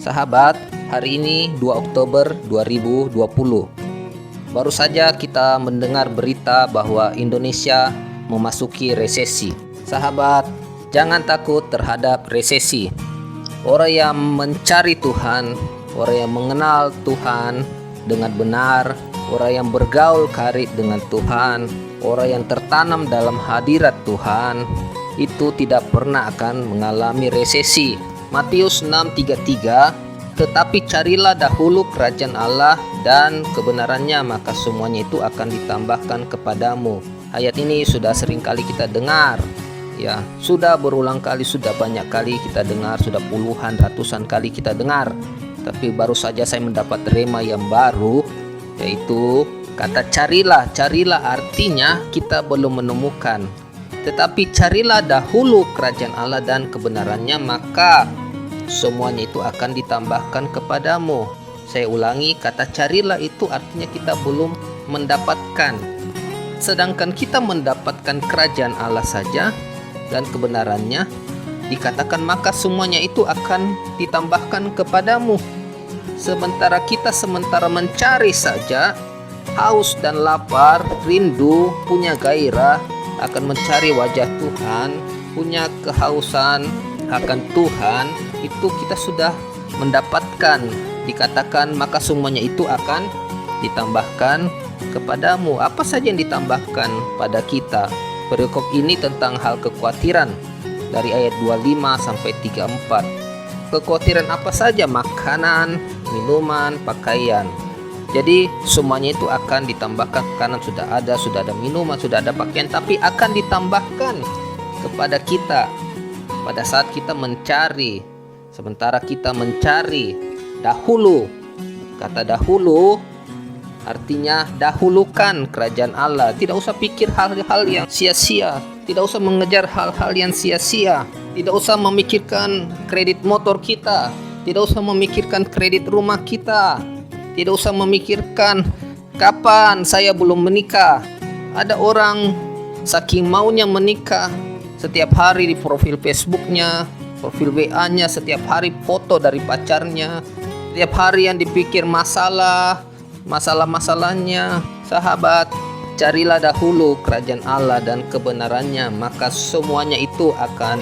Sahabat, hari ini 2 Oktober 2020. Baru saja kita mendengar berita bahwa Indonesia memasuki resesi. Sahabat, jangan takut terhadap resesi. Orang yang mencari Tuhan, orang yang mengenal Tuhan dengan benar, orang yang bergaul karib dengan Tuhan, orang yang tertanam dalam hadirat Tuhan, itu tidak pernah akan mengalami resesi. Matius 6:33, tetapi carilah dahulu kerajaan Allah dan kebenarannya, maka semuanya itu akan ditambahkan kepadamu. Ayat ini sudah sering kali kita dengar, ya, sudah berulang kali, sudah banyak kali kita dengar, sudah puluhan, ratusan kali kita dengar. Tapi baru saja saya mendapat rema yang baru, yaitu kata carilah. Carilah artinya kita belum menemukan, tetapi carilah dahulu kerajaan Allah dan kebenarannya, maka semuanya itu akan ditambahkan kepadamu. Saya ulangi, kata carilah itu artinya kita belum mendapatkan. Sedangkan kita mendapatkan kerajaan Allah saja dan kebenarannya, dikatakan maka semuanya itu akan ditambahkan kepadamu. Sementara kita mencari saja, haus dan lapar, rindu, punya gairah akan mencari wajah Tuhan, punya kehausan akan Tuhan, itu kita sudah mendapatkan. Dikatakan maka semuanya itu akan ditambahkan kepadamu. Apa saja yang ditambahkan pada kita? Perikop ini tentang hal kekhawatiran dari ayat 25 sampai 34. Kekhawatiran apa saja? Makanan, minuman, pakaian. Jadi semuanya itu akan ditambahkan. Makanan sudah ada minuman, sudah ada pakaian, tapi akan ditambahkan kepada kita pada saat kita mencari. Sementara kita mencari dahulu, kata dahulu artinya dahulukan kerajaan Allah. Tidak usah pikir hal-hal yang sia-sia, tidak usah mengejar hal-hal yang sia-sia, tidak usah memikirkan kredit motor kita, tidak usah memikirkan kredit rumah kita, tidak usah memikirkan kapan saya belum menikah. Ada orang saking maunya menikah, setiap hari di profil Facebooknya, profil WA-nya, setiap hari foto dari pacarnya, setiap hari yang dipikir masalahnya. Sahabat, carilah dahulu kerajaan Allah dan kebenarannya, maka semuanya itu akan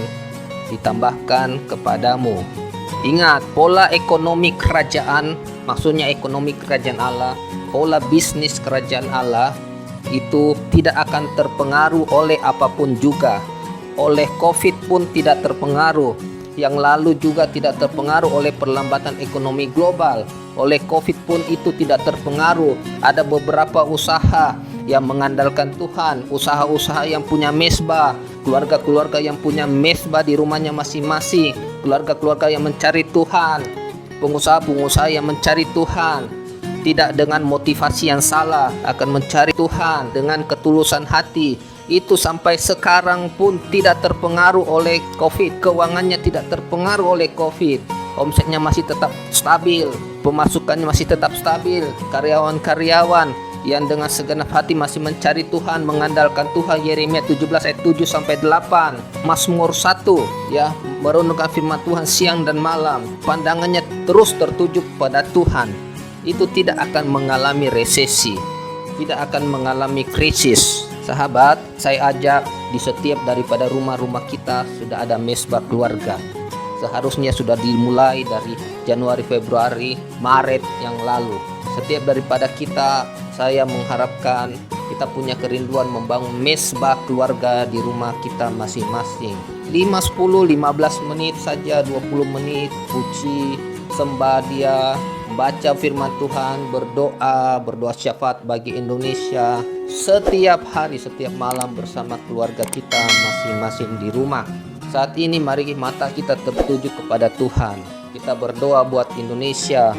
ditambahkan kepadamu. Ingat, pola ekonomi kerajaan, maksudnya ekonomi kerajaan Allah, pola bisnis kerajaan Allah itu tidak akan terpengaruh oleh apapun juga. Oleh COVID pun tidak terpengaruh. Yang lalu juga tidak terpengaruh oleh perlambatan ekonomi global. Oleh COVID pun itu tidak terpengaruh. Ada beberapa usaha yang mengandalkan Tuhan, usaha-usaha yang punya mezbah, keluarga-keluarga yang punya mezbah di rumahnya masing-masing, keluarga-keluarga yang mencari Tuhan, pengusaha-pengusaha yang mencari Tuhan, tidak dengan motivasi yang salah, akan mencari Tuhan dengan ketulusan hati. Itu sampai sekarang pun tidak terpengaruh oleh COVID. Keuangannya tidak terpengaruh oleh COVID. Omsetnya masih tetap stabil, pemasukannya masih tetap stabil. Karyawan-karyawan yang dengan segenap hati masih mencari Tuhan, mengandalkan Tuhan. Yeremia 17 ayat 7 sampai 8. Mazmur 1, ya, merenungkan firman Tuhan siang dan malam. Pandangannya terus tertuju pada Tuhan. Itu tidak akan mengalami resesi, tidak akan mengalami krisis. Sahabat, saya ajak di setiap daripada rumah-rumah kita sudah ada mezbah keluarga. Seharusnya sudah dimulai dari Januari, Februari, Maret yang lalu. Setiap daripada kita, saya mengharapkan kita punya kerinduan membangun mezbah keluarga di rumah kita masing-masing. 5, 10, 15 menit saja, 20 menit, puji, sembah Dia, baca firman Tuhan, berdoa syafaat bagi Indonesia setiap hari, setiap malam bersama keluarga kita masing-masing di rumah. Saat ini mari mata kita tertuju kepada Tuhan. Kita berdoa buat Indonesia,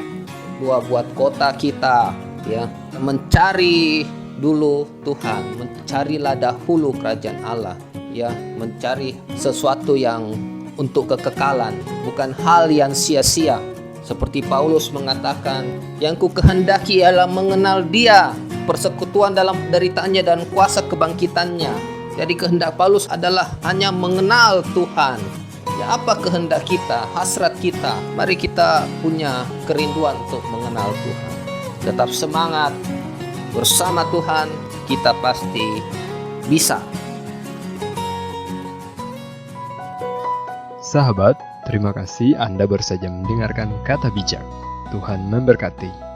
doa buat kota kita, ya. Mencari dulu Tuhan, mencarilah dahulu kerajaan Allah, ya, mencari sesuatu yang untuk kekekalan, bukan hal yang sia-sia. Seperti Paulus mengatakan, yang ku kehendaki ialah mengenal Dia, persekutuan dalam penderitaannya dan kuasa kebangkitannya. Jadi kehendak Paulus adalah hanya mengenal Tuhan, Ya, apa kehendak kita, hasrat kita? Mari kita punya kerinduan untuk mengenal Tuhan. Tetap semangat, bersama Tuhan kita pasti bisa. Sahabat, terima kasih Anda baru saja mendengarkan Kata Bijak. Tuhan memberkati.